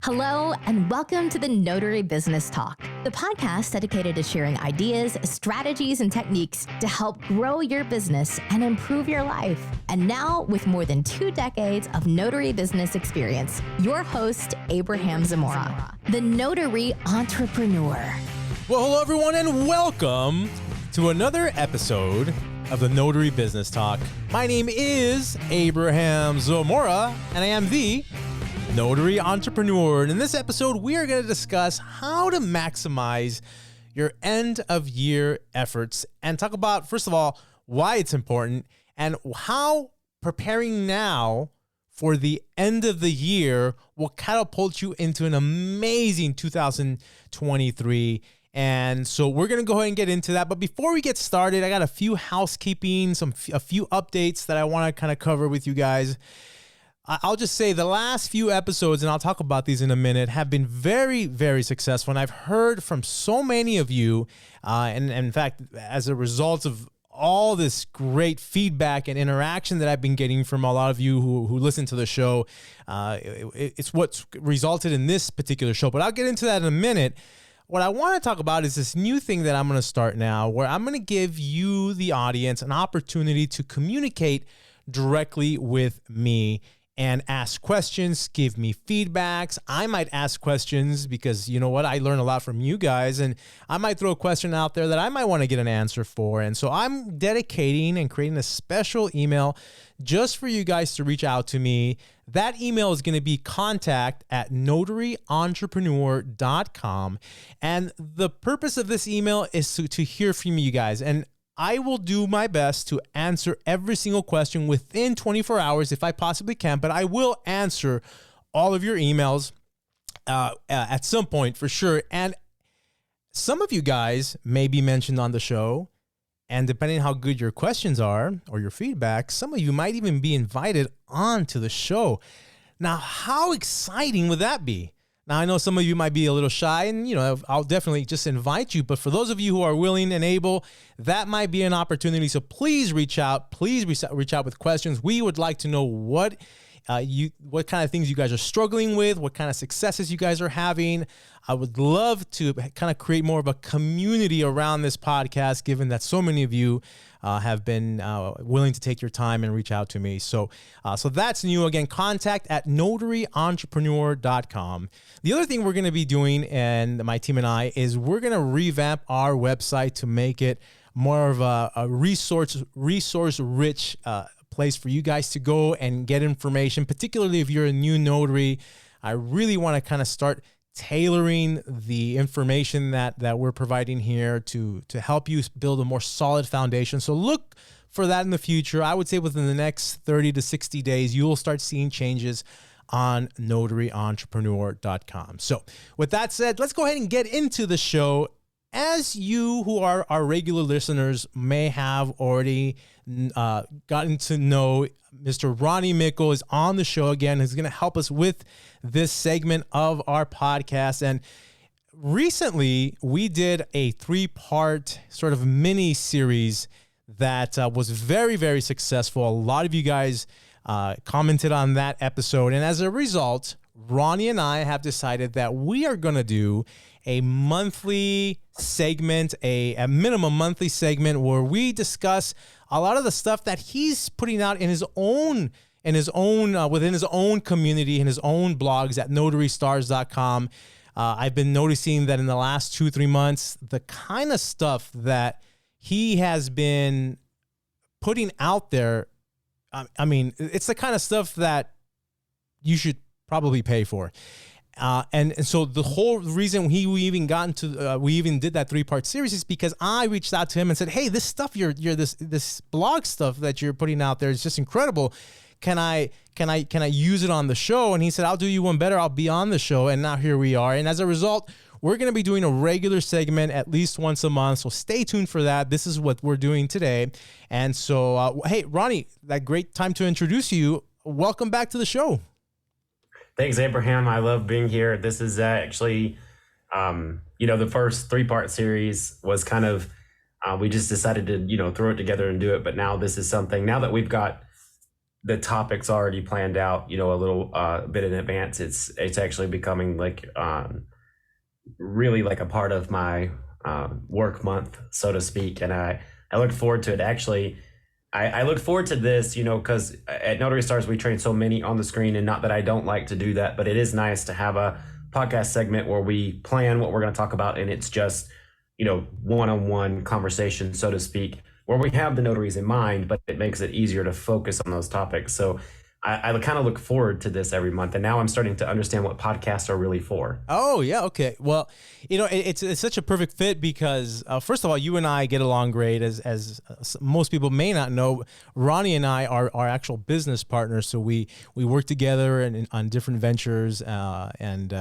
Hello, and welcome to the Notary Business Talk, the podcast dedicated to sharing ideas, strategies, and techniques to help grow your business and improve your life. And now, with more than 2 decades of notary business experience, your host, Abraham Zamora, the notary entrepreneur. Well, hello, everyone, and welcome to another episode of the Notary Business Talk. My name is Abraham Zamora, and I am the Notary Entrepreneur. And in this episode, we are going to discuss how to maximize your end of year efforts and talk about, first of all, why it's important and how preparing now for the end of the year will catapult you into an amazing 2023. And so we're going to go ahead and get into that. But before we get started, I got a few housekeeping, a few updates that I want to kind of cover with you guys. I'll just say the last few episodes, and I'll talk about these in a minute, have been very, very successful. And I've heard from so many of you, and in fact, as a result of all this great feedback and interaction that I've been getting from a lot of you who listen to the show, it's what's resulted in this particular show. But I'll get into that in a minute. What I want to talk about is this new thing that I'm going to start now, where I'm going to give you, the audience, an opportunity to communicate directly with me and ask questions, give me feedbacks. I might ask questions because, you know what, I learn a lot from you guys, and I might throw a question out there that I might want to get an answer for. And so I'm dedicating and creating a special email just for you guys to reach out to me. That email is going to be contact@notaryentrepreneur.com. And the purpose of this email is to hear from you guys. And I will do my best to answer every single question within 24 hours if I possibly can, but I will answer all of your emails at some point for sure. And some of you guys may be mentioned on the show, and depending on how good your questions are or your feedback, some of you might even be invited onto the show. Now, how exciting would that be? Now, I know some of you might be a little shy, and, you know, I'll definitely just invite you. But for those of you who are willing and able, that might be an opportunity. So please reach out. Please reach out with questions. We would like to know what kind of things you guys are struggling with, what kind of successes you guys are having. I would love to kind of create more of a community around this podcast, given that so many of you have been willing to take your time and reach out to me. So that's new. Again, contact@notaryentrepreneur.com. The other thing we're going to be doing, and my team and I, is we're going to revamp our website to make it more of a resource-rich place for you guys to go and get information, particularly if you're a new notary. I really want to kind of start tailoring the information that we're providing here to help you build a more solid foundation. So look for that in the future. I would say within the next 30 to 60 days, you will start seeing changes on notaryentrepreneur.com. So with that said, let's go ahead and get into the show. As you who are our regular listeners may have already gotten to know, Mr. Ronnie Mickle is on the show again. He's going to help us with this segment of our podcast. And recently, we did a 3-part sort of mini series that was very, very successful. A lot of you guys commented on that episode. And as a result, Ronnie and I have decided that we are going to do a monthly segment, a minimum monthly segment, where we discuss a lot of the stuff that he's putting out in his own within his own community, in his own blogs at notarystars.com. I've been noticing that in the last 2-3 months, the kind of stuff that he has been putting out there, I mean, it's the kind of stuff that you should probably pay for. And so the whole reason we even did that 3-part series is because I reached out to him and said, "Hey, this stuff this blog stuff that you're putting out there is just incredible. Can I use it on the show?" And he said, "I'll do you one better. I'll be on the show." And now here we are. And as a result, we're going to be doing a regular segment at least once a month. So stay tuned for that. This is what we're doing today. And so, hey, Ronnie, that great time to introduce you. Welcome back to the show. Thanks, Abraham. I love being here. This is actually, the first 3-part series was kind of, we just decided to, throw it together and do it. But now this is something, now that we've got the topic's already planned out, a little bit in advance. It's actually becoming like really like a part of my work month, so to speak, and I look forward to it. Actually, I look forward to this, because at Notary Stars we train so many on the screen, and not that I don't like to do that, but it is nice to have a podcast segment where we plan what we're going to talk about, and it's just one-on-one conversation, so to speak, where we have the notaries in mind, but it makes it easier to focus on those topics. So I kind of look forward to this every month, and now I'm starting to understand what podcasts are really for. Oh yeah, okay. Well, it's such a perfect fit because first of all, you and I get along great. As most people may not know, Ronnie and I are actual business partners. So we work together and on different ventures, and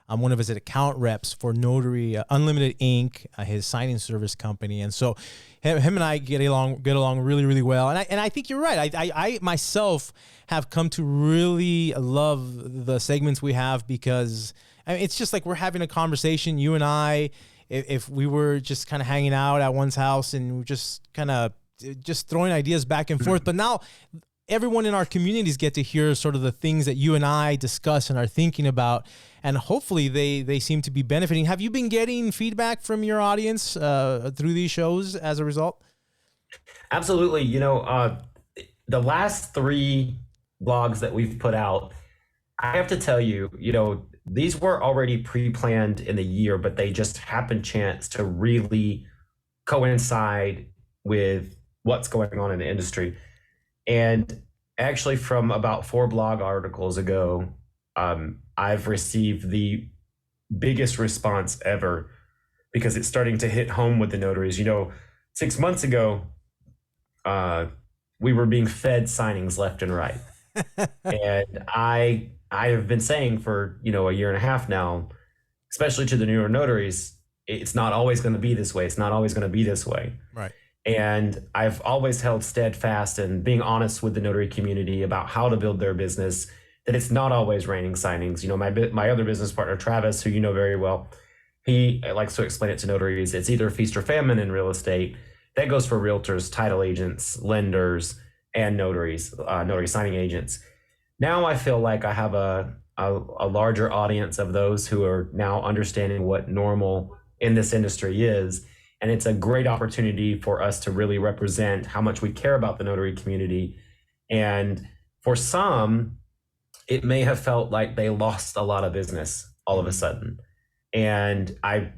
I'm one of his account reps for Notary Unlimited Inc., his signing service company, and so him and I get along really, really well. And I think you're right. I myself have come to really love the segments we have because it's just like we're having a conversation, you and I, if we were just kind of hanging out at one's house and we're just kind of just throwing ideas back and forth. But now everyone in our communities get to hear sort of the things that you and I discuss and are thinking about, and hopefully they seem to be benefiting. Have you been getting feedback from your audience through these shows as a result? Absolutely. The last 3 blogs that we've put out, I have to tell you, these were already pre-planned in the year, but they just happened chance to really coincide with what's going on in the industry. And actually, from about 4 blog articles ago, I've received the biggest response ever because it's starting to hit home with the notaries. 6 months ago, we were being fed signings left and right. And I have been saying for, a year and a half now, especially to the newer notaries, it's not always going to be this way. It's not always going to be this way. Right. And I've always held steadfast and being honest with the notary community about how to build their business, that it's not always raining signings. My other business partner, Travis, who you know very well, he likes to explain it to notaries. It's either feast or famine in real estate. That goes for realtors, title agents, lenders, and notaries, notary signing agents. Now I feel like I have a larger audience of those who are now understanding what normal in this industry is. And it's a great opportunity for us to really represent how much we care about the notary community. And for some, it may have felt like they lost a lot of business all of a sudden. And I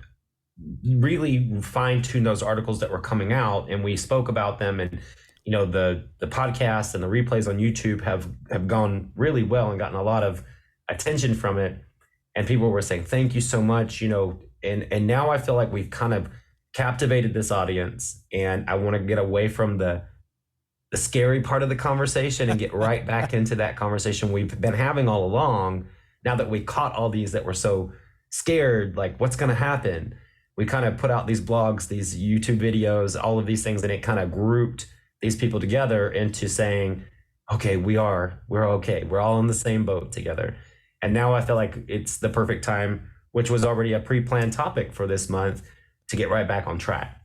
really fine-tuned those articles that were coming out, and we spoke about them. And the podcast and the replays on YouTube have gone really well and gotten a lot of attention from it. And people were saying, thank you so much, and now I feel like we've kind of captivated this audience, and I want to get away from the scary part of the conversation and get right back into that conversation we've been having all along. Now that we caught all these that were so scared, like what's going to happen, we kind of put out these blogs, these YouTube videos, all of these things, and it kind of grouped these people together into saying, okay, we're okay. We're all in the same boat together. And now I feel like it's the perfect time, which was already a pre-planned topic for this month, to get right back on track.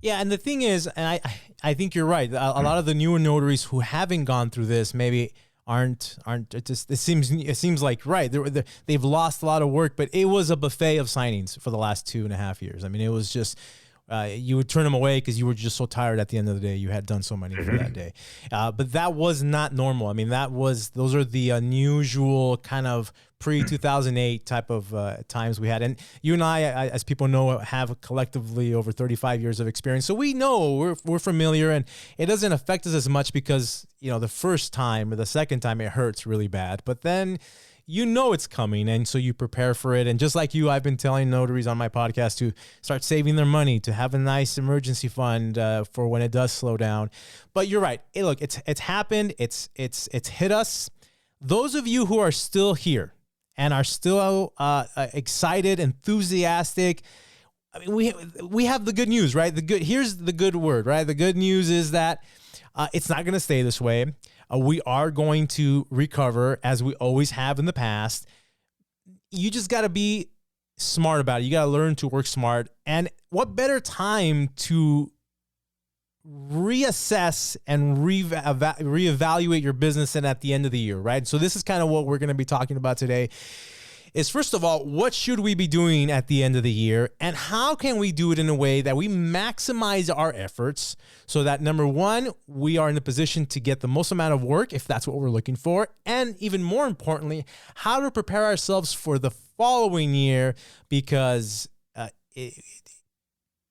Yeah, and the thing is, and I think you're right. A lot of the newer notaries who haven't gone through this maybe aren't. It seems like right. They've lost a lot of work, but it was a buffet of signings for the last 2.5 years. I mean, it was just. You would turn them away because you were just so tired at the end of the day. You had done so many for that day. But that was not normal. I mean, those are the unusual kind of pre-2008 type of times we had. And you and I, as people know, have collectively over 35 years of experience. So we know, we're familiar, and it doesn't affect us as much because, the first time or the second time it hurts really bad. But then it's coming, and so you prepare for it. And just like you, I've been telling notaries on my podcast to start saving their money, to have a nice emergency fund for when it does slow down. But you're right. Hey, look, it's happened. It's hit us. Those of you who are still here and are still excited, enthusiastic, I mean, we have the good news, right? Here's the good word, right? The good news is that it's not going to stay this way. We are going to recover as we always have in the past. You just got to be smart about it. You got to learn to work smart. And what better time to reassess and reevaluate your business and at the end of the year, right? So this is kind of what we're going to be talking about today. Is first of all, what should we be doing at the end of the year, and how can we do it in a way that we maximize our efforts so that, number one, we are in a position to get the most amount of work if that's what we're looking for, and even more importantly, how to prepare ourselves for the following year, because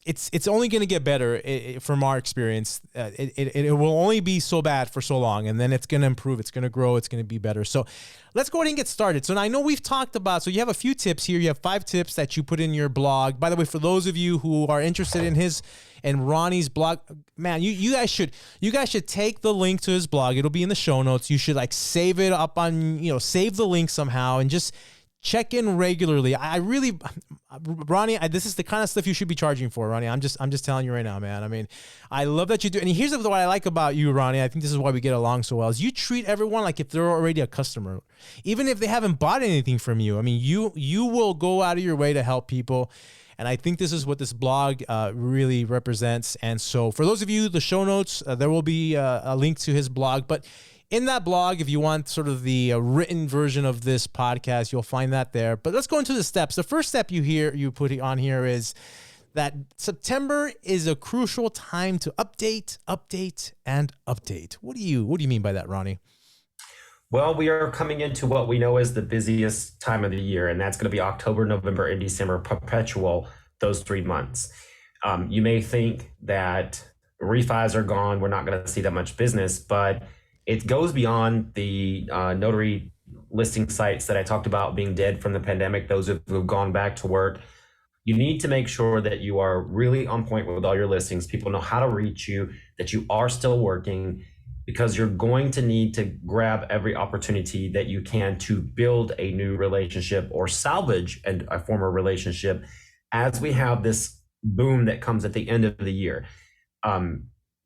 it's only going to get better from our experience. It will only be so bad for so long, and then it's going to improve. It's going to grow. It's going to be better. So let's go ahead and get started. So now I know we've talked about, so you have a few tips here. You have 5 tips that you put in your blog. By the way, for those of you who are interested in his and Ronnie's blog, man, you guys should take the link to his blog. It'll be in the show notes. You should save it up on, save the link somehow and just check in regularly. Ronnie, this is the kind of stuff you should be charging for, Ronnie. I'm just telling you right now, man. I mean, I love that you do. And here's what I like about you, Ronnie. I think this is why we get along so well. Is you treat everyone like if they're already a customer, even if they haven't bought anything from you. I mean, you will go out of your way to help people. And I think this is what this blog really represents. And so for those of you, the show notes, there will be a link to his blog. But in that blog, if you want sort of the written version of this podcast, you'll find that there. But let's go into the steps. The first step you put on here is that September is a crucial time to update, and update. What do you mean by that, Ronnie? Well, we are coming into what we know as the busiest time of the year, and that's going to be October, November, and December, perpetual, those 3 months. You may think that refis are gone, we're not going to see that much business, but it goes beyond the notary listing sites that I talked about being dead from the pandemic, those who have gone back to work. You need to make sure that you are really on point with all your listings. People know how to reach you, that you are still working, because you're going to need to grab every opportunity that you can to build a new relationship or salvage a former relationship as we have this boom that comes at the end of the year.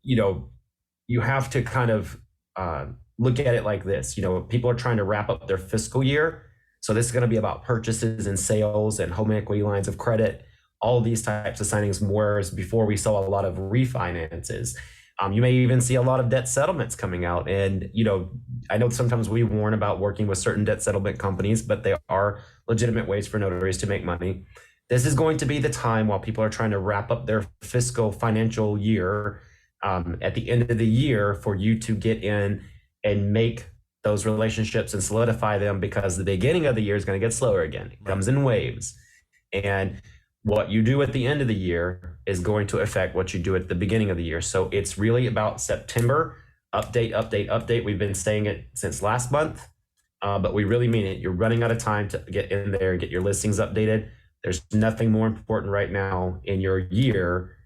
You have to kind of look at it like this. People are trying to wrap up their fiscal year. So this is going to be about purchases and sales and home equity lines of credit, all these types of signings, whereas before we saw a lot of refinances. You may even see a lot of debt settlements coming out. And, I know sometimes we warn about working with certain debt settlement companies, but they are legitimate ways for notaries to make money. This is going to be the time while people are trying to wrap up their fiscal financial year at the end of the year for you to get in and make those relationships and solidify them, because the beginning of the year is going to get slower again. It comes in waves. And what you do at the end of the year is going to affect what you do at the beginning of the year. So it's really about September, update. We've been saying it since last month, but we really mean it. You're running out of time to get in there, get your listings updated. There's nothing more important right now in your year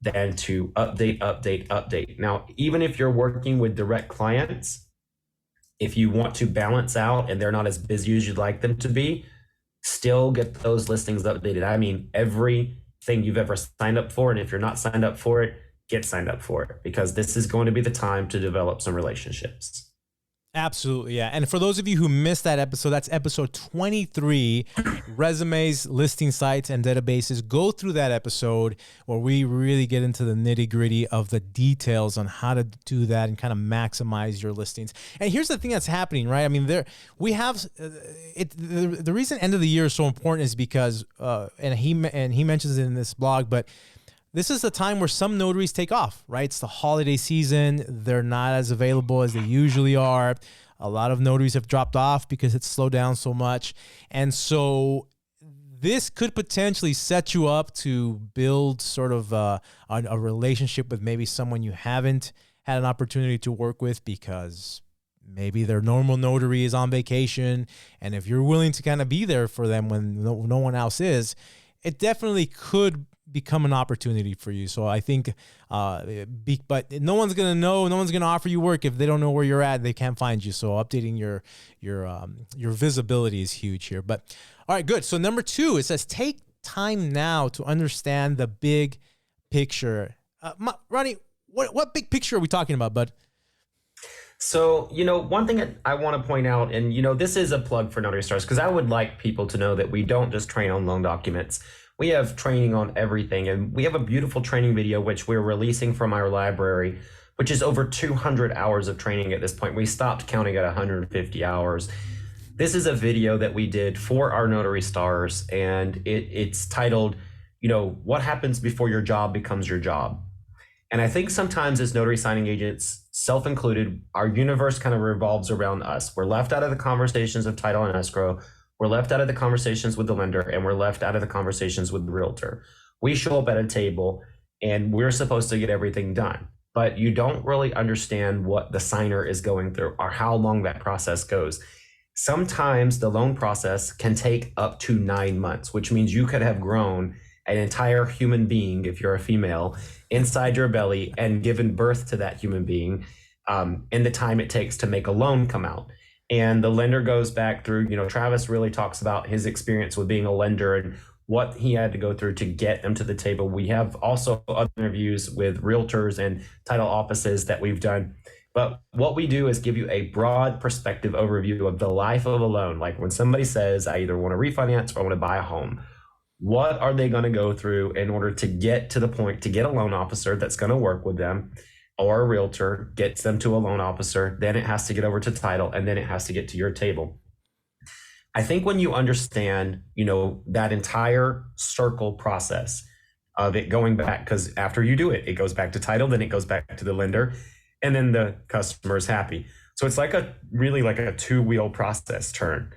than to update. Now, even if you're working with direct clients, if you want to balance out and they're not as busy as you'd like them to be, still get those listings updated. I mean, everything you've ever signed up for, and if you're not signed up for it, get signed up for it, because this is going to be the time to develop some relationships. Absolutely, yeah. And for those of you who missed that episode, that's episode 23, resumes, listing sites, and databases. Go through that episode where we really get into the nitty-gritty of the details on how to do that and kind of maximize your listings. And here's the thing that's happening, right? I mean, the reason end of the year is so important is because, and he mentions it in this blog, but this is the time where some notaries take off, right? It's the holiday season. They're not as available as they usually are. A lot of notaries have dropped off because it's slowed down so much. And so this could potentially set you up to build sort of a relationship with maybe someone you haven't had an opportunity to work with because maybe their normal notary is on vacation. And if you're willing to kind of be there for them when no one else is, it definitely could become an opportunity for you. So I think, but no one's going to know, no one's going to offer you work if they don't know where you're at, they can't find you. So updating your visibility is huge here. But all right, good. So number 2, it says, take time now to understand the big picture. Ronnie, what big picture are we talking about, bud? So, one thing I want to point out, and, this is a plug for Notary Stars, because I would like people to know that we don't just train on loan documents. We have training on everything, and we have a beautiful training video which we're releasing from our library, which is over 200 hours of training at this point. We stopped counting at 150 hours. This is a video that we did for our Notary Stars, and it's titled, what happens before your job becomes your job. And I think sometimes as notary signing agents, self-included, our universe kind of revolves around us. We're left out of the conversations of title and escrow. We're left out of the conversations with the lender, and we're left out of the conversations with the realtor. We show up at a table and we're supposed to get everything done, but you don't really understand what the signer is going through or how long that process goes. Sometimes the loan process can take up to 9 months, which means you could have grown an entire human being, if you're a female, inside your belly and given birth to that human being in the time it takes to make a loan come out. And the lender goes back through, Travis really talks about his experience with being a lender and what he had to go through to get them to the table. We have also other interviews with realtors and title offices that we've done. But what we do is give you a broad perspective overview of the life of a loan. Like when somebody says, I either want to refinance or I want to buy a home, what are they going to go through in order to get to the point to get a loan officer that's going to work with them, or a realtor gets them to a loan officer, then it has to get over to title, and then it has to get to your table. I think when you understand, that entire circle process of it going back, because after you do it, it goes back to title, then it goes back to the lender, and then the customer is happy. So it's really like a two-wheel process turn.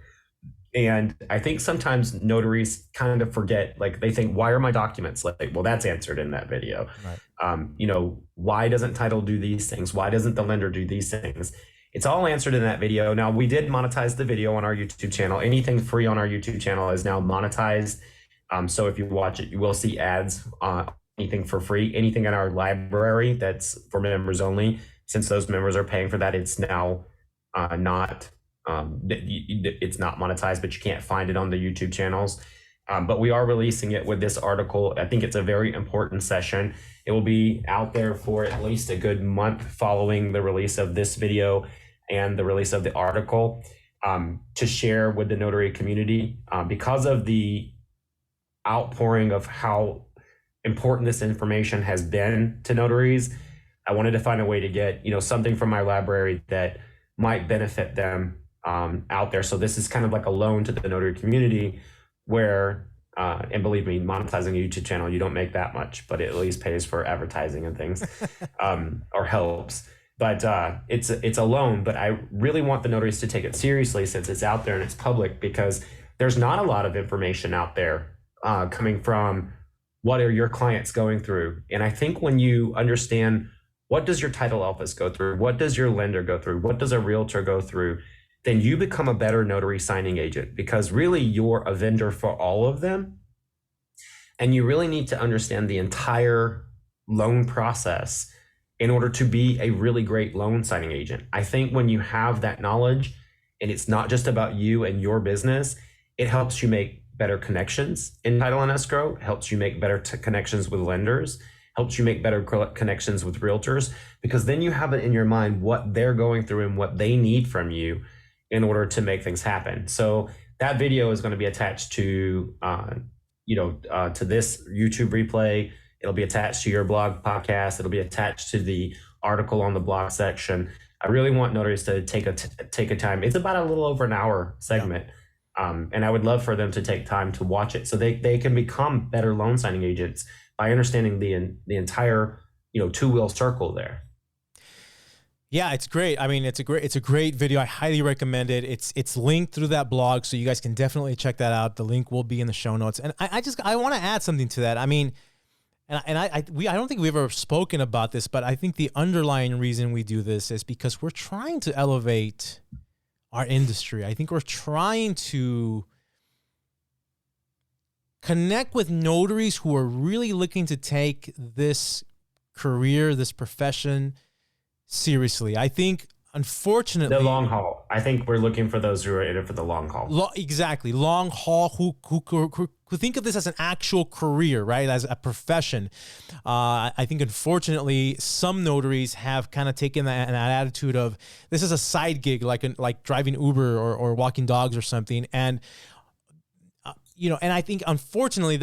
And I think sometimes notaries kind of forget, they think, why are my documents late? Well, that's answered in that video. Right. Why doesn't title do these things? Why doesn't the lender do these things? It's all answered in that video. Now, we did monetize the video on our YouTube channel. Anything free on our YouTube channel is now monetized. So if you watch it, you will see ads, anything for free, anything in our library that's for members only. Since those members are paying for that, it's now it's not monetized, but you can't find it on the YouTube channels. But we are releasing it with this article. I think it's a very important session. It will be out there for at least a good month following the release of this video and the release of the article, to share with the notary community, because of the outpouring of how important this information has been to notaries. I wanted to find a way to get, something from my library that might benefit them out there. So this is kind of like a loan to the notary community where, and believe me, monetizing a YouTube channel, you don't make that much, but it at least pays for advertising and things, or helps. But it's a loan, but I really want the notaries to take it seriously since it's out there and it's public, because there's not a lot of information out there coming from what are your clients going through. And I think when you understand what does your title office go through, what does your lender go through, what does a realtor go through, then you become a better notary signing agent, because really you're a vendor for all of them. And you really need to understand the entire loan process in order to be a really great loan signing agent. I think when you have that knowledge and it's not just about you and your business, it helps you make better connections in title and escrow, helps you make better connections with lenders, helps you make better connections with realtors, because then you have it in your mind what they're going through and what they need from you in order to make things happen. So that video is going to be attached to, to this YouTube replay. It'll be attached to your blog podcast. It'll be attached to the article on the blog section. I really want notaries to take a time. It's about a little over an hour segment. Yeah. And I would love for them to take time to watch it so they can become better loan signing agents by understanding the entire, two-wheel circle there. Yeah, it's great. I mean, it's a great video. I highly recommend it. It's linked through that blog, so you guys can definitely check that out. The link will be in the show notes. And I want to add something to that. I mean, I don't think we've ever spoken about this, but I think the underlying reason we do this is because we're trying to elevate our industry. I think we're trying to connect with notaries who are really looking to take this career, this profession seriously. I think, unfortunately, the long haul. I think we're looking for those who are in it for the long haul. Exactly, long haul. Who think of this as an actual career, right? As a profession. I think, unfortunately, some notaries have kind of taken that attitude of this is a side gig, like driving Uber or walking dogs or something, and and I think unfortunately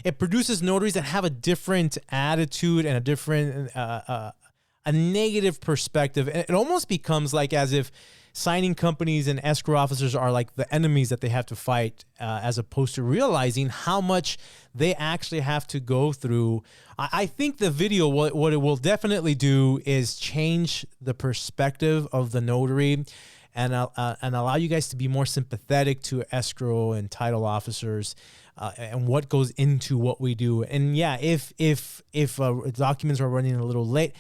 it produces notaries that have a different attitude and a different, a negative perspective. And it almost becomes like as if signing companies and escrow officers are like the enemies that they have to fight, as opposed to realizing how much they actually have to go through. I think the video, what it will definitely do is change the perspective of the notary and allow you guys to be more sympathetic to escrow and title officers, and what goes into what we do. And yeah, if documents are running a little late,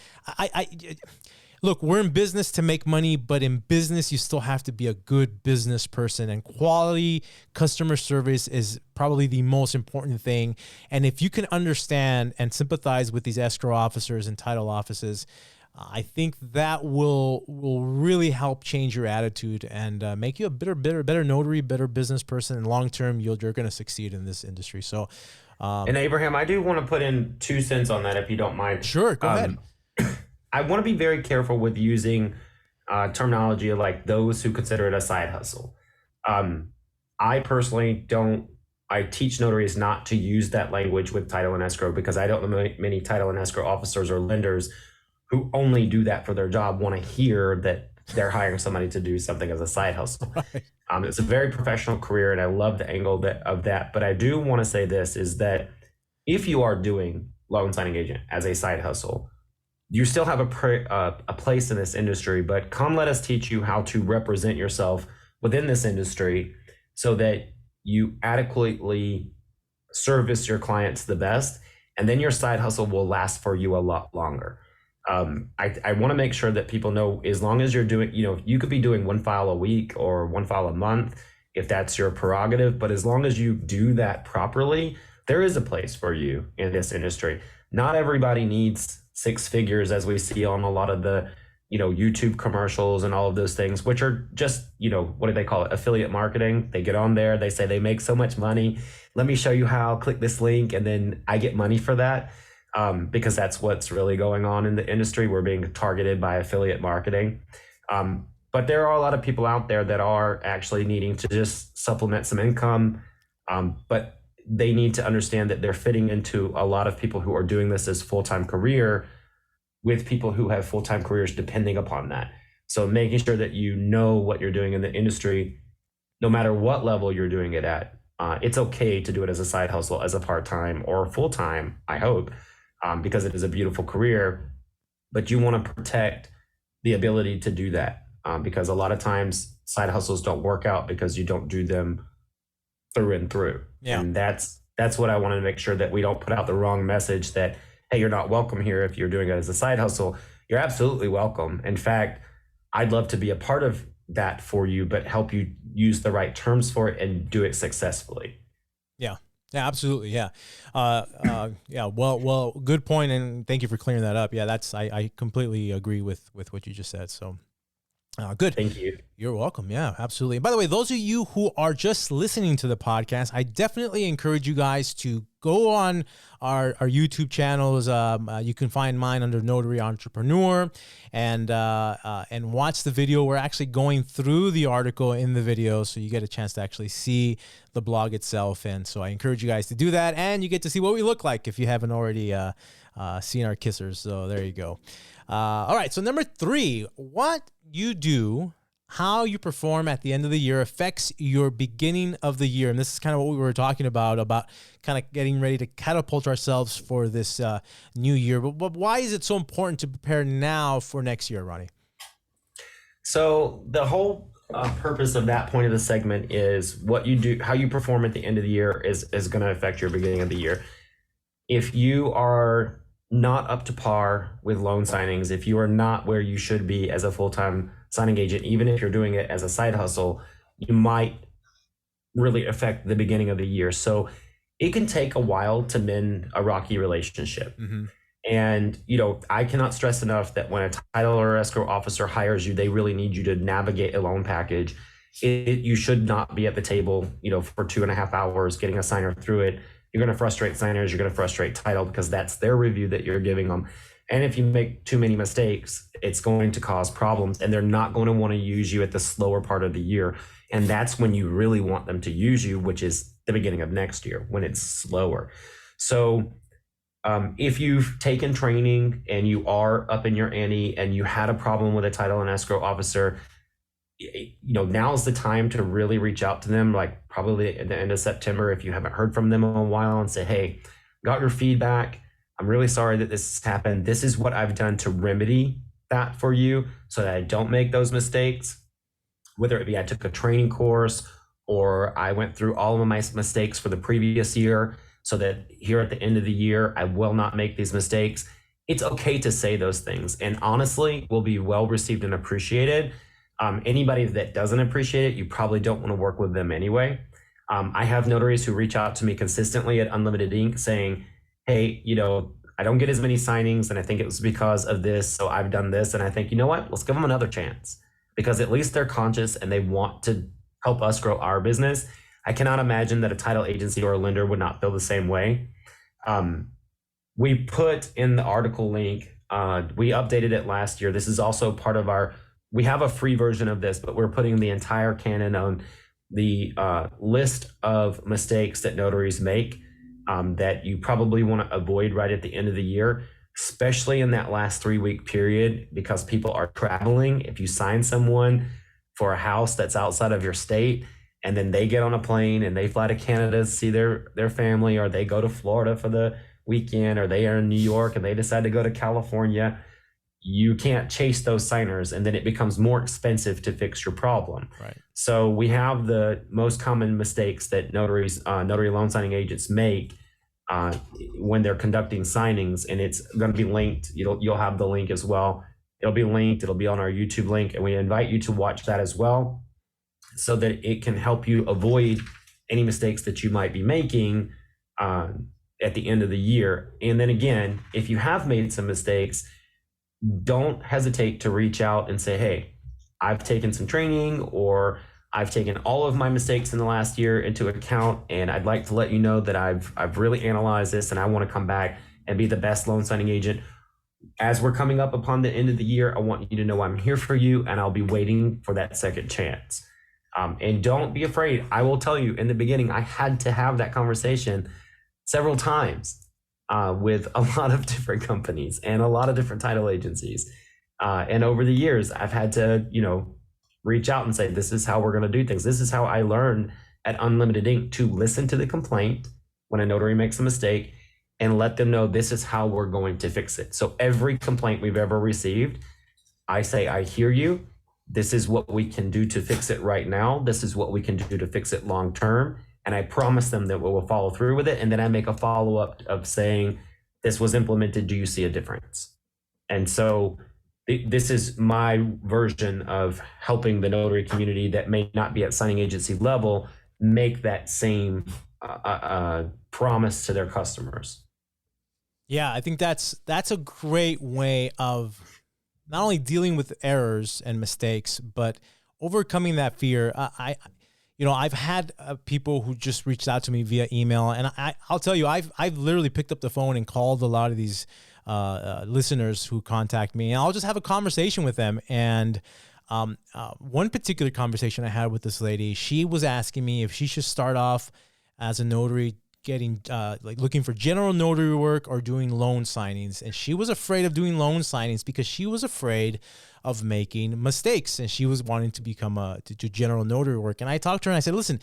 look, we're in business to make money, but in business, you still have to be a good business person, and quality customer service is probably the most important thing. And if you can understand and sympathize with these escrow officers and title offices, I think that will really help change your attitude and make you a better notary, better business person. And long term, you're going to succeed in this industry. So, and Abraham, I do want to put in 2 cents on that, if you don't mind. Sure, go ahead. I want to be very careful with using terminology like those who consider it a side hustle. I personally don't. I teach notaries not to use that language with title and escrow, because I don't know many title and escrow officers or lenders who only do that for their job want to hear that they're hiring somebody to do something as a side hustle. Right. It's a very professional career, and I love the angle of that. But I do want to say this, is that if you are doing loan signing agent as a side hustle, you still have a place in this industry, but come let us teach you how to represent yourself within this industry so that you adequately service your clients the best, and then your side hustle will last for you a lot longer. I want to make sure that people know, as long as you're doing, you could be doing 1 file a week or 1 file a month, if that's your prerogative, but as long as you do that properly, there is a place for you in this industry. Not everybody needs 6 figures, as we see on a lot of the, YouTube commercials and all of those things, which are just, what do they call it? Affiliate marketing. They get on there, they say they make so much money. Let me show you how, click this link, and then I get money for that. Because that's what's really going on in the industry. We're being targeted by affiliate marketing. But there are a lot of people out there that are actually needing to just supplement some income. But they need to understand that they're fitting into a lot of people who are doing this as full-time career, with people who have full-time careers depending upon that. So making sure that you know what you're doing in the industry, no matter what level you're doing it at. It's okay to do it as a side hustle, as a part-time or full-time, I hope, because it is a beautiful career. But you want to protect the ability to do that, because a lot of times side hustles don't work out because you don't do them through and through. Yeah. And that's what I want to make sure that we don't put out the wrong message that, hey, you're not welcome here if you're doing it as a side hustle. You're absolutely welcome. In fact, I'd love to be a part of that for you, but help you use the right terms for it and do it successfully. Yeah. Yeah, absolutely. Yeah. Yeah. Well, good point. And thank you for clearing that up. Yeah, I completely agree with what you just said. So good. Thank you. You're welcome. Yeah, absolutely. And by the way, those of you who are just listening to the podcast, I definitely encourage you guys to go on our YouTube channels. You can find mine under Notary Entrepreneur, and watch the video. We're actually going through the article in the video, so you get a chance to actually see the blog itself. And so I encourage you guys to do that, and you get to see what we look like if you haven't already seen our kissers. So there you go. All right. So number 3, what you do, how you perform at the end of the year affects your beginning of the year. And this is kind of what we were talking about kind of getting ready to catapult ourselves for this new year. But why is it so important to prepare now for next year, Ronnie? So the whole purpose of that point of the segment is what you do, how you perform at the end of the year is going to affect your beginning of the year. If you are not up to par with loan signings, if you are not where you should be as a full-time signing agent, even if you're doing it as a side hustle, you might really affect the beginning of the year. So it can take a while to mend a rocky relationship. Mm-hmm. And, I cannot stress enough that when a title or escrow officer hires you, they really need you to navigate a loan package. You should not be at the table, for 2.5 hours getting a signer through it. You're going to frustrate signers. You're going to frustrate title because that's their review that you're giving them. And if you make too many mistakes, it's going to cause problems, and they're not going to want to use you at the slower part of the year. And that's when you really want them to use you, which is the beginning of next year when it's slower. So if you've taken training and you are up in your ante and you had a problem with a title and escrow officer, now's the time to really reach out to them, like probably at the end of September, if you haven't heard from them in a while, and say, hey, got your feedback. I'm really sorry that this has happened. This is what I've done to remedy that for you so that I don't make those mistakes. Whether it be I took a training course or I went through all of my mistakes for the previous year so that here at the end of the year, I will not make these mistakes. It's okay to say those things, and honestly will be well received and appreciated. Anybody that doesn't appreciate it, you probably don't want to work with them anyway. I have notaries who reach out to me consistently at Unlimited Ink saying, hey, I don't get as many signings and I think it was because of this. So I've done this. And I think, you know what, let's give them another chance, because at least they're conscious and they want to help us grow our business. I cannot imagine that a title agency or a lender would not feel the same way. We put in the article link, we updated it last year. This is also part of we have a free version of this, but we're putting the entire canon on the list of mistakes that notaries make that you probably want to avoid right at the end of the year, especially in that last 3-week period, because people are traveling. If you sign someone for a house that's outside of your state and then they get on a plane and they fly to Canada to see their family, or they go to Florida for the weekend, or they are in New York and they decide to go to California, you can't chase those signers, and then it becomes more expensive to fix your problem. Right. So we have the most common mistakes that notaries, notary loan signing agents make when they're conducting signings, and it's going to be linked. You'll have the link as well. It'll be linked. It'll be on our YouTube link, and we invite you to watch that as well, so that it can help you avoid any mistakes that you might be making at the end of the year. And then again, if you have made some mistakes, don't hesitate to reach out and say, hey, I've taken some training, or I've taken all of my mistakes in the last year into account, and I'd like to let you know that I've really analyzed this, and I want to come back and be the best loan signing agent. As we're coming up upon the end of the year, I want you to know I'm here for you, and I'll be waiting for that second chance. And don't be afraid. I will tell you, in the beginning, I had to have that conversation several times with a lot of different companies and a lot of different title agencies. And over the years, I've had to, reach out and say, this is how we're going to do things. This is how I learned at Unlimited Ink to listen to the complaint when a notary makes a mistake and let them know this is how we're going to fix it. So every complaint we've ever received, I say, I hear you. This is what we can do to fix it right now. This is what we can do to fix it long term. And I promise them that we will follow through with it. And then I make a follow-up of saying, this was implemented. Do you see a difference? And so this is my version of helping the notary community that may not be at signing agency level make that same promise to their customers. Yeah, I think that's a great way of not only dealing with errors and mistakes, but overcoming that fear. I've had people who just reached out to me via email, and I'll tell you, I've literally picked up the phone and called a lot of these listeners who contact me, and I'll just have a conversation with them. And one particular conversation I had with this lady, she was asking me if she should start off as a notary getting looking for general notary work or doing loan signings. And she was afraid of doing loan signings because she was afraid of making mistakes, and she was wanting to become to do general notary work. And I talked to her and I said, listen,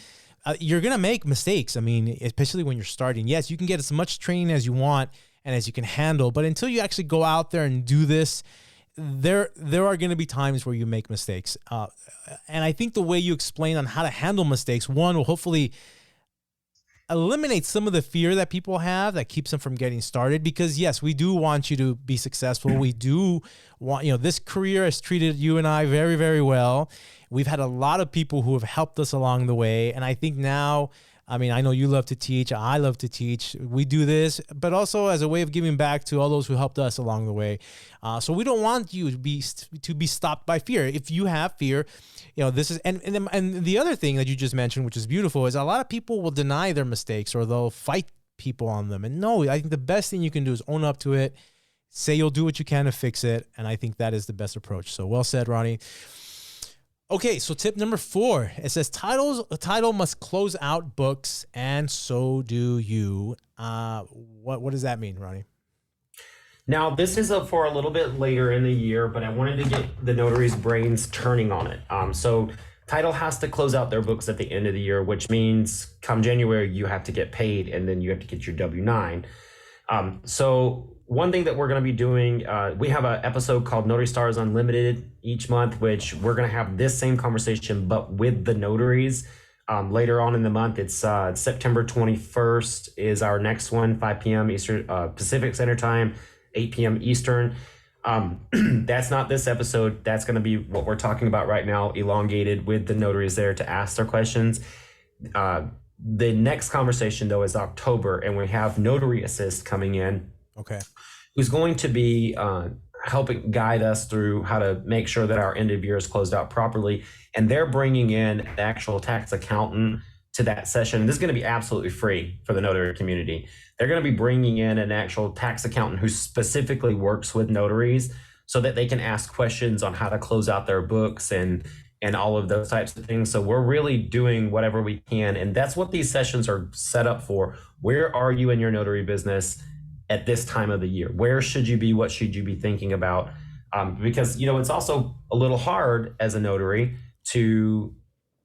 you're going to make mistakes. I mean, especially when you're starting. Yes, you can get as much training as you want and as you can handle, but until you actually go out there and do this, there are going to be times where you make mistakes. And I think the way you explain on how to handle mistakes, one, will hopefully eliminate some of the fear that people have that keeps them from getting started. Because yes, we do want you to be successful. We do want, this career has treated you and I very, very well. We've had a lot of people who have helped us along the way. And I think now, I mean, I know you love to teach. I love to teach. We do this, but also as a way of giving back to all those who helped us along the way. So we don't want you to be stopped by fear. If you have fear, this is, and the other thing that you just mentioned, which is beautiful, is a lot of people will deny their mistakes or they'll fight people on them. And no, I think the best thing you can do is own up to it, say you'll do what you can to fix it. And I think that is the best approach. So well said, Ronnie. Okay, so tip number 4, it says a title must close out books, and so do you. What does that mean, Ronnie? Now, this is for a little bit later in the year, but I wanted to get the notary's brains turning on it. So title has to close out their books at the end of the year, which means come January, you have to get paid, and then you have to get your W-9. So one thing that we're going to be doing, we have an episode called Notary Stars Unlimited each month, which we're going to have this same conversation, but with the notaries. Later on in the month, it's September 21st is our next one, 5 p.m. Eastern Pacific Standard Time, 8 p.m. Eastern. That's not this episode. That's going to be what we're talking about right now, elongated with the notaries there to ask their questions. The next conversation, though, is October, and we have Notary Assist coming in. Okay. Who's going to be helping guide us through how to make sure that our end of year is closed out properly. And they're bringing in an actual tax accountant to that session. This is going to be absolutely free for the notary community. They're going to be bringing in an actual tax accountant who specifically works with notaries so that they can ask questions on how to close out their books and all of those types of things. So we're really doing whatever we can. And that's what these sessions are set up for. Where are you in your notary business at this time of the year? Where should you be? What should you be thinking about? Because, it's also a little hard as a notary to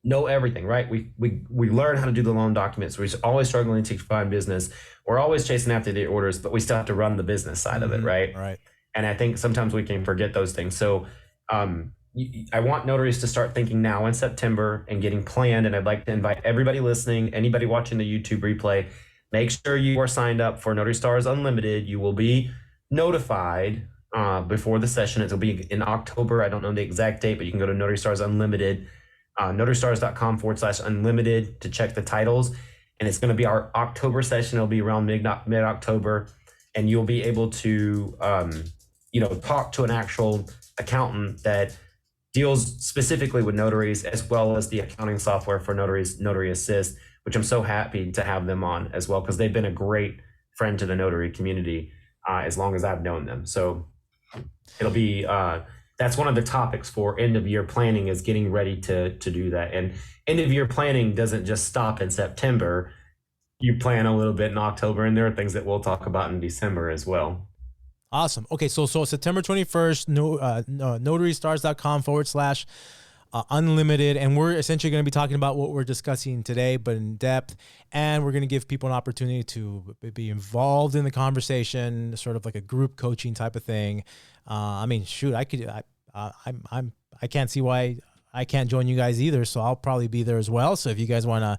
know everything, right? We learn how to do the loan documents. We're always struggling to find business. We're always chasing after the orders, but we still have to run the business side of it, right? Right. And I think sometimes we can forget those things. So I want notaries to start thinking now in September and getting planned. And I'd like to invite everybody listening, anybody watching the YouTube replay, make sure you are signed up for Notary Stars Unlimited. You will be notified before the session. It'll be in October. I don't know the exact date, but you can go to Notary Stars Unlimited, notarystars.com/unlimited to check the titles. And it's going to be our October session. It'll be around mid-October. And you'll be able to, talk to an actual accountant that deals specifically with notaries, as well as the accounting software for notaries, Notary Assist, which I'm so happy to have them on as well, because they've been a great friend to the notary community as long as I've known them. So it'll be, that's one of the topics for end of year planning, is getting ready to do that. And end of year planning doesn't just stop in September. You plan a little bit in October, and there are things that we'll talk about in December as well. Awesome. Okay, so September 21st, notarystars.com/unlimited, and we're essentially going to be talking about what we're discussing today, but in depth, and we're going to give people an opportunity to be involved in the conversation, sort of like a group coaching type of thing. I can't see why I can't join you guys either, so I'll probably be there as well. So if you guys want to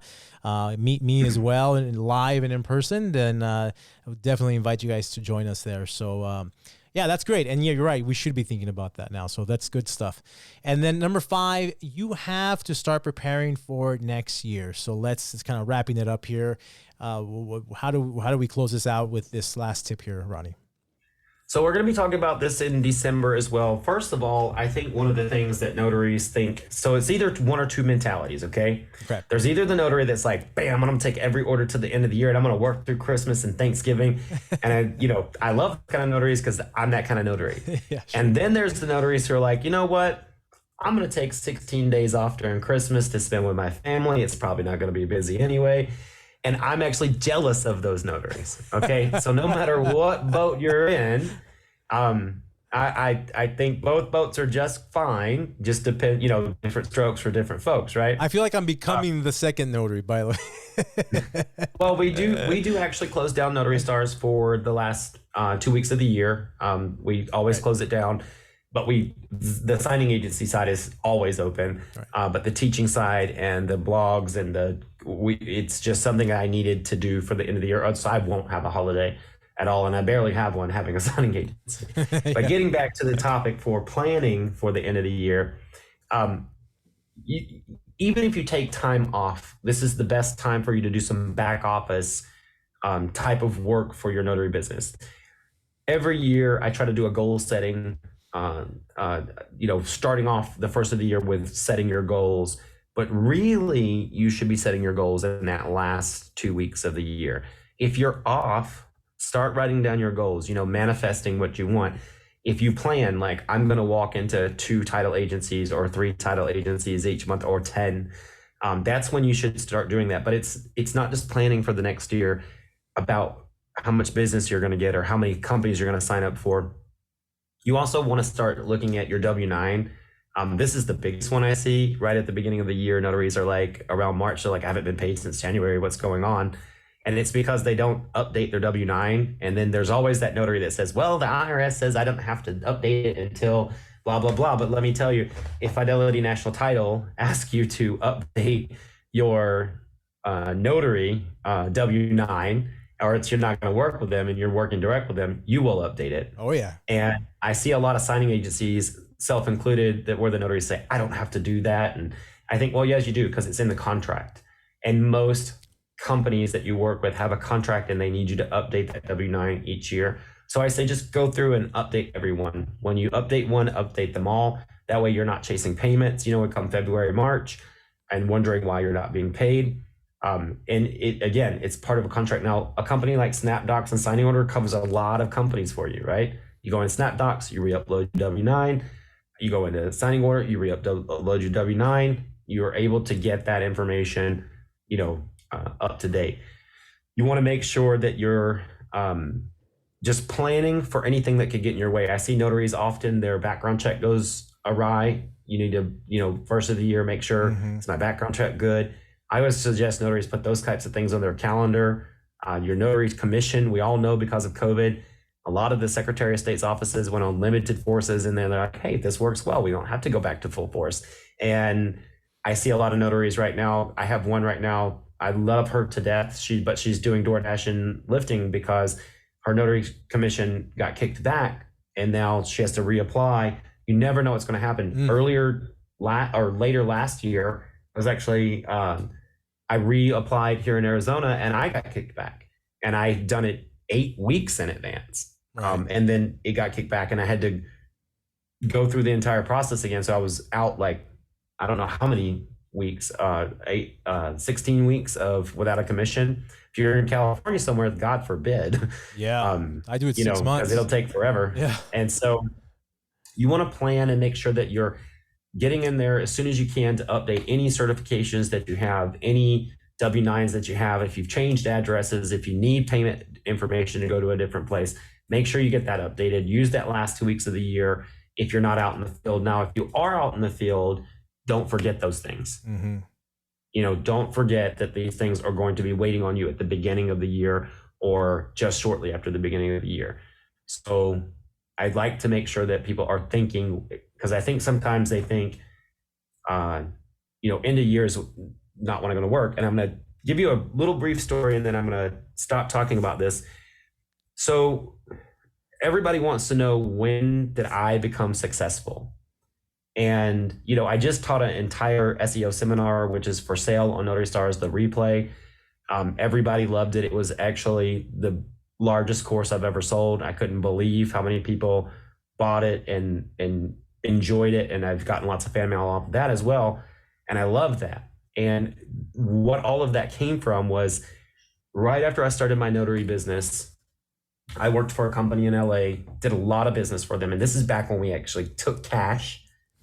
meet me as well, and live and in person, then I would definitely invite you guys to join us there. So yeah, that's great. And yeah, you're right. We should be thinking about that now. So that's good stuff. And then number 5, you have to start preparing for next year. So let's kind of wrapping it up here. How do we close this out with this last tip here, Ronnie? So we're going to be talking about this in December as well. First of all, I think one of the things that notaries think, so it's either one or two mentalities, okay? There's either the notary that's like, bam, I'm going to take every order to the end of the year, and I'm going to work through Christmas and Thanksgiving. And I love kind of notaries because I'm that kind of notary. Yeah, sure. And then there's the notaries who are like, you know what? I'm going to take 16 days off during Christmas to spend with my family. It's probably not going to be busy anyway. And I'm actually jealous of those notaries. Okay. So no matter what boat you're in, I think both boats are just fine. Just depend, different strokes for different folks, right? I feel like I'm becoming the second notary, by the way. Well, we do actually close down Notary Stars for the last 2 weeks of the year. We always close it down, but the signing agency side is always open. Right. But the teaching side and the blogs and it's just something I needed to do for the end of the year. So I won't have a holiday at all, and I barely have one, having a signing agency. But getting back to the topic for planning for the end of the year, even if you take time off, this is the best time for you to do some back office type of work for your notary business. Every year, I try to do a goal setting. Starting off the first of the year with setting your goals, but really you should be setting your goals in that last 2 weeks of the year. If you're off, start writing down your goals, manifesting what you want. if you plan, like, I'm going to walk into 2 title agencies or 3 title agencies each month or 10, that's when you should start doing that. But it's not just planning for the next year about how much business you're going to get or how many companies you're going to sign up for. You also want to start looking at your W-9. This is the biggest one I see right at the beginning of the year. Notaries are like, around March, they're like, I haven't been paid since January. What's going on? And it's because they don't update their W-9. And then there's always that notary that says, well, the IRS says I don't have to update it until blah, blah, blah. But let me tell you, if Fidelity National Title asks you to update your notary W-9, or you're not going to work with them and you're working direct with them, you will update it. Oh, yeah. And I see a lot of signing agencies, self-included, that where the notaries say, I don't have to do that. And I think, well, yes, you do, because it's in the contract. And most companies that you work with have a contract and they need you to update that W-9 each year. So I say just go through and update everyone. When you update one, update them all. That way you're not chasing payments, come February, March, and wondering why you're not being paid. And it's part of a contract. Now, a company like SnapDocs and Signing Order covers a lot of companies for you, right? You go in SnapDocs, you re-upload your W-9. You go into Signing Order, you re-upload your W-9. You're able to get that information, up to date. You want to make sure that you're just planning for anything that could get in your way. I see notaries often, their background check goes awry. You need to, first of the year, make sure is my background check good. I would suggest notaries put those types of things on their calendar. Your notary's commission, we all know because of COVID, a lot of the Secretary of State's offices went on limited forces, and then they're like, hey, this works well. We don't have to go back to full force. And I see a lot of notaries right now. I have one right now. I love her to death. But she's doing DoorDash and lifting because her notary commission got kicked back, and now she has to reapply. You never know what's going to happen. Later last year, I was actually I reapplied here in Arizona, and I got kicked back, and I had done it 8 weeks in advance. Right. And then it got kicked back, and I had to go through the entire process again. So I was out like, I don't know how many weeks, 16 weeks without a commission. If you're in California somewhere, God forbid. Yeah. I do it 6 months. Because it'll take forever. Yeah. And so you want to plan and make sure that you're getting in there as soon as you can to update any certifications that you have, any W-9s that you have. If you've changed addresses, if you need payment information to go to a different place, make sure you get that updated. Use that last 2 weeks of the year if you're not out in the field. Now, if you are out in the field, don't forget those things. Don't forget that these things are going to be waiting on you at the beginning of the year or just shortly after the beginning of the year. So I'd like to make sure that people are thinking, because I think sometimes they think, end of year is not when I'm going to work. And I'm going to give you a little brief story, and then I'm going to stop talking about this. So everybody wants to know, when did I become successful? And, I just taught an entire SEO seminar, which is for sale on Notary Stars, the replay. Everybody loved it. It was actually the largest course I've ever sold. I couldn't believe how many people bought it and enjoyed it. And I've gotten lots of fan mail off of that as well. And I love that. And what all of that came from was right after I started my notary business, I worked for a company in LA, did a lot of business for them. And this is back when we actually took cash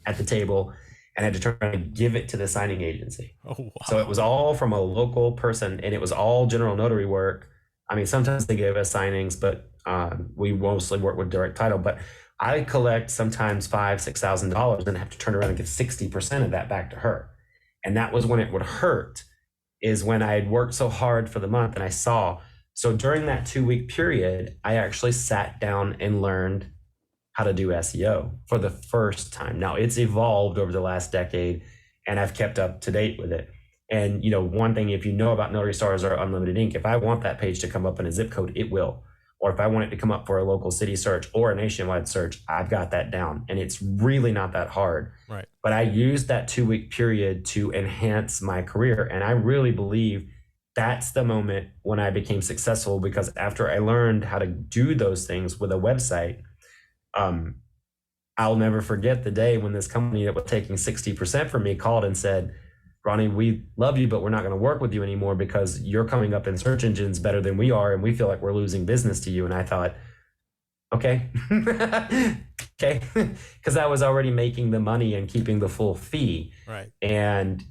at the table and had to try to give it to the signing agency. Oh, wow. So it was all from a local person, and it was all general notary work. I mean, sometimes they give us signings, but we mostly work with direct title. But I collect sometimes $5,000, $6,000 and have to turn around and give 60% of that back to her. And that was when it would hurt, is when I had worked so hard for the month and I saw. So during that 2-week period, I actually sat down and learned how to do SEO for the first time. Now, it's evolved over the last decade, and I've kept up to date with it. And, one thing, if you know about Notary Stars or Unlimited Ink, if I want that page to come up in a zip code, it will. Or if I want it to come up for a local city search or a nationwide search, I've got that down. And it's really not that hard. Right. But I used that 2-week period to enhance my career. And I really believe that's the moment when I became successful, because after I learned how to do those things with a website, I'll never forget the day when this company that was taking 60% from me called and said, Ronnie, we love you, but we're not going to work with you anymore because you're coming up in search engines better than we are, and we feel like we're losing business to you. And I thought, Okay. Okay. Because I was already making the money and keeping the full fee. Right. And,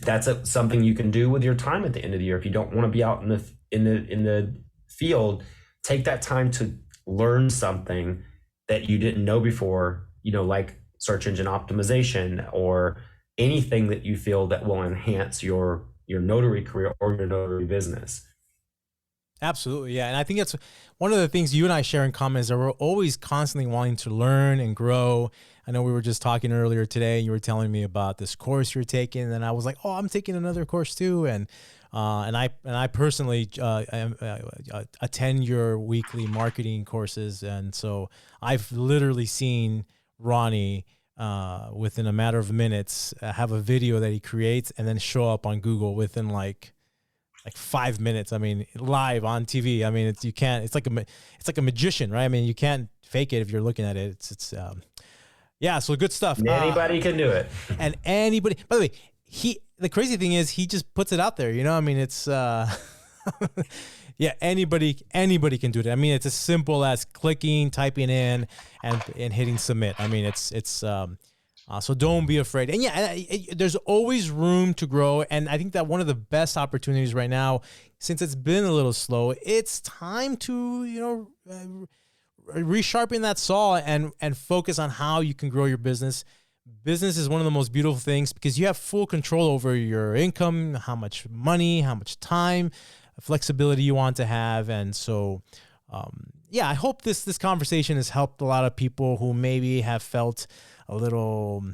that's something you can do with your time at the end of the year. If you don't want to be out in the field, take that time to learn something that you didn't know before, like search engine optimization or anything that you feel that will enhance your notary career or your notary business. Absolutely. Yeah. And I think that's one of the things you and I share in common is that we're always constantly wanting to learn and grow. I know we were just talking earlier today and you were telling me about this course you're taking, and I was like, oh, I'm taking another course too. And I personally attend your weekly marketing courses. And so I've literally seen Ronnie within a matter of minutes have a video that he creates and then show up on Google within like 5 minutes. I mean, live on TV. I mean, it's like a magician, right? I mean, you can't fake it if you're looking at it. Yeah. So good stuff. Anybody can do it. And anybody, by the way, the crazy thing is he just puts it out there, I mean, it's, yeah, anybody can do it. I mean, it's as simple as clicking, typing in and hitting submit. I mean, so don't be afraid. And yeah, there's always room to grow. And I think that one of the best opportunities right now, since it's been a little slow, it's time to, resharpen that saw and focus on how you can grow your business. Business is one of the most beautiful things because you have full control over your income, how much money, how much time, flexibility you want to have. And so, yeah, I hope this conversation has helped a lot of people who maybe have felt a little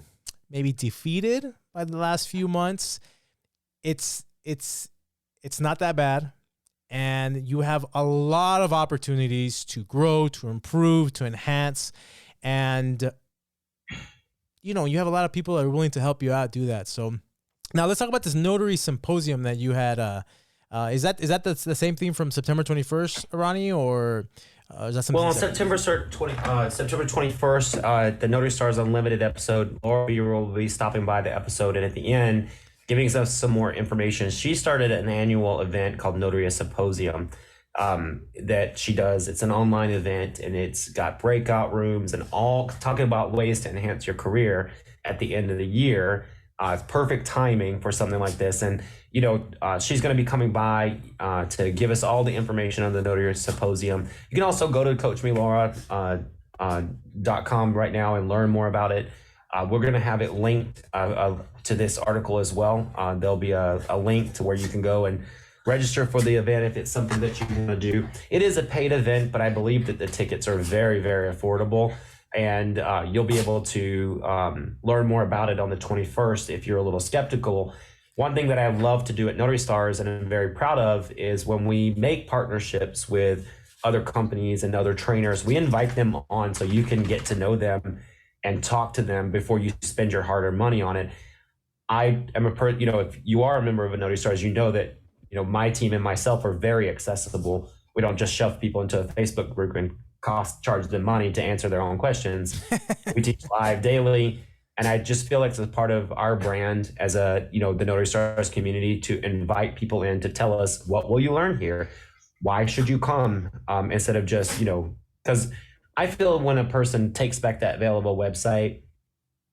maybe defeated by the last few months. It's not that bad. And you have a lot of opportunities to grow, to improve, to enhance. And, you have a lot of people that are willing to help you out do that. So now let's talk about this notary symposium that you had. Is that the same theme from September 21st, Ronnie, or is that something? Well, on September 21st, the Notary Stars Unlimited episode, Laura B will be stopping by the episode, and at the end, giving us some more information. She started an annual event called Notary Symposium that she does. It's an online event, and it's got breakout rooms and all talking about ways to enhance your career at the end of the year. It's perfect timing for something like this. And, she's going to be coming by to give us all the information on the Notary Symposium. You can also go to coachmelaura.com right now and learn more about it. We're going to have it linked to this article as well. There'll be a link to where you can go and register for the event if it's something that you want to do. It is a paid event, but I believe that the tickets are very, very affordable. And you'll be able to learn more about it on the 21st if you're a little skeptical. One thing that I love to do at Notary Stars, and I'm very proud of, is when we make partnerships with other companies and other trainers, we invite them on so you can get to know them and talk to them before you spend your hard-earned money on it. I am if you are a member of a Notary Stars, you know that my team and myself are very accessible. We don't just shove people into a Facebook group and charge them money to answer their own questions. We teach live daily, and I just feel like it's a part of our brand as the Notary Stars community to invite people in to tell us, what will you learn here? Why should you come? Instead of just because I feel when a person takes back that available website,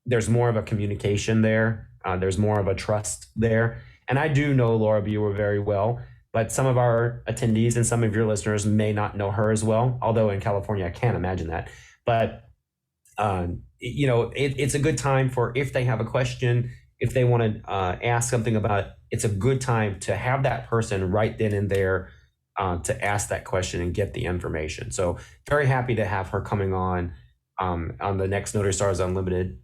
there's more of a communication there. There's more of a trust there. And I do know Laura Buer very well, but some of our attendees and some of your listeners may not know her as well. Although in California, I can't imagine that. But, it's a good time for if they have a question, if they want to ask something about it, it's a good time to have that person right then and there to ask that question and get the information. So very happy to have her coming on the next Notary Stars Unlimited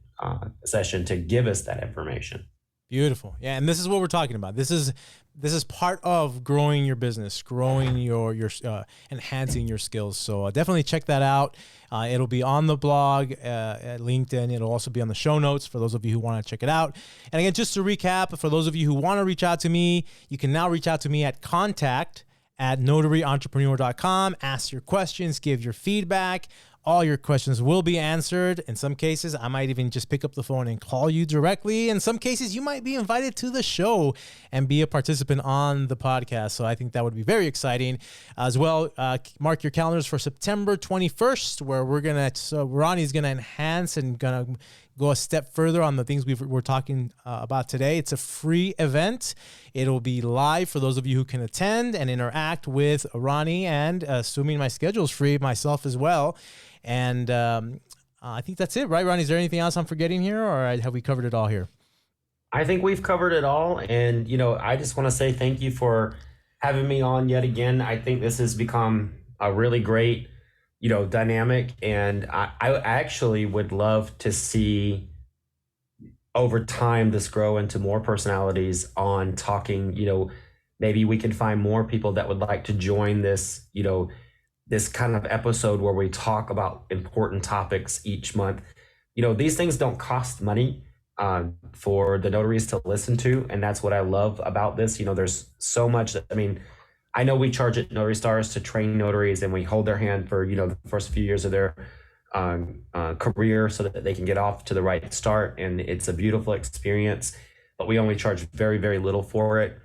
session to give us that information. Beautiful. Yeah. And this is what we're talking about. This is part of growing your business, growing your enhancing your skills. So definitely check that out. It'll be on the blog at LinkedIn. It'll also be on the show notes for those of you who want to check it out. And again, just to recap, for those of you who want to reach out to me, you can now reach out to me at contact@notaryentrepreneur.com. Ask your questions, give your feedback. All your questions will be answered. In some cases, I might even just pick up the phone and call you directly. In some cases, you might be invited to the show and be a participant on the podcast. So I think that would be very exciting as well. Mark your calendars for September 21st, where Ronnie's going to enhance and going to go a step further on the things we're talking about today. It's a free event. It'll be live for those of you who can attend and interact with Ronnie, and assuming my schedule's free, myself as well. And I think that's it, right, Ronnie? Is there anything else I'm forgetting here, or have we covered it all here? I think we've covered it all. And, I just want to say thank you for having me on yet again. I think this has become a really great, dynamic. And I actually would love to see over time this grow into more personalities on talking. Maybe we can find more people that would like to join this, this kind of episode where we talk about important topics each month. These things don't cost money for the notaries to listen to. And that's what I love about this. There's so much I know we charge at Notary Stars to train notaries, and we hold their hand for, the first few years of their career so that they can get off to the right start. And it's a beautiful experience, but we only charge very, very little for it.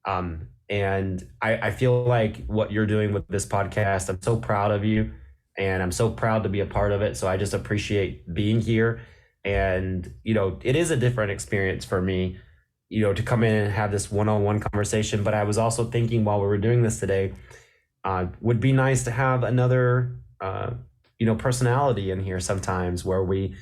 And I feel like what you're doing with this podcast, I'm so proud of you, and I'm so proud to be a part of it. So I just appreciate being here. And, it is a different experience for me, to come in and have this one-on-one conversation. But I was also thinking while we were doing this today, would be nice to have another, personality in here sometimes where we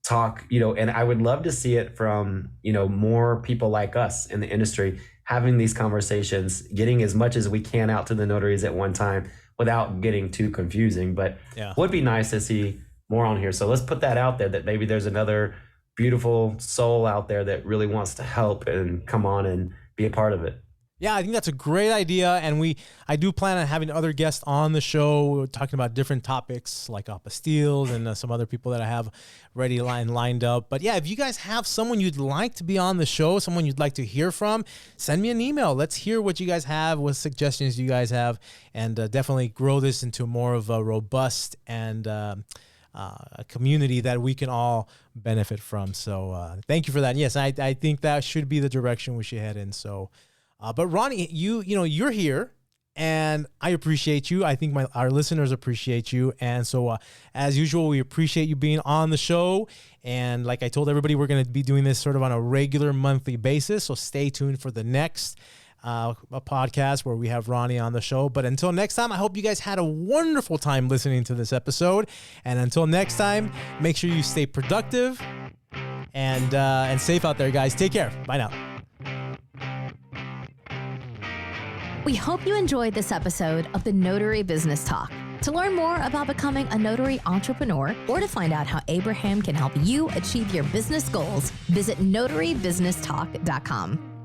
talk, and I would love to see it from, more people like us in the industry having these conversations, getting as much as we can out to the notaries at one time without getting too confusing. But would be nice to see more on here. So let's put that out there, that maybe there's another beautiful soul out there that really wants to help and come on and be a part of it. Yeah, I think that's a great idea. And I do plan on having other guests on the show talking about different topics like apostilles and some other people that I have ready lined up. But yeah, if you guys have someone you'd like to be on the show, someone you'd like to hear from, send me an email. Let's hear what you guys have, what suggestions you guys have, and definitely grow this into more of a robust and a community that we can all benefit from. So thank you for that. Yes, I think that should be the direction we should head in. So. But Ronnie, you're here, and I appreciate you. I think our listeners appreciate you. And so as usual, we appreciate you being on the show. And like I told everybody, we're going to be doing this sort of on a regular monthly basis. So stay tuned for the next podcast where we have Ronnie on the show. But until next time, I hope you guys had a wonderful time listening to this episode. And until next time, make sure you stay productive and safe out there, guys. Take care. Bye now. We hope you enjoyed this episode of the Notary Business Talk. To learn more about becoming a notary entrepreneur or to find out how Abraham can help you achieve your business goals, visit notarybusinesstalk.com.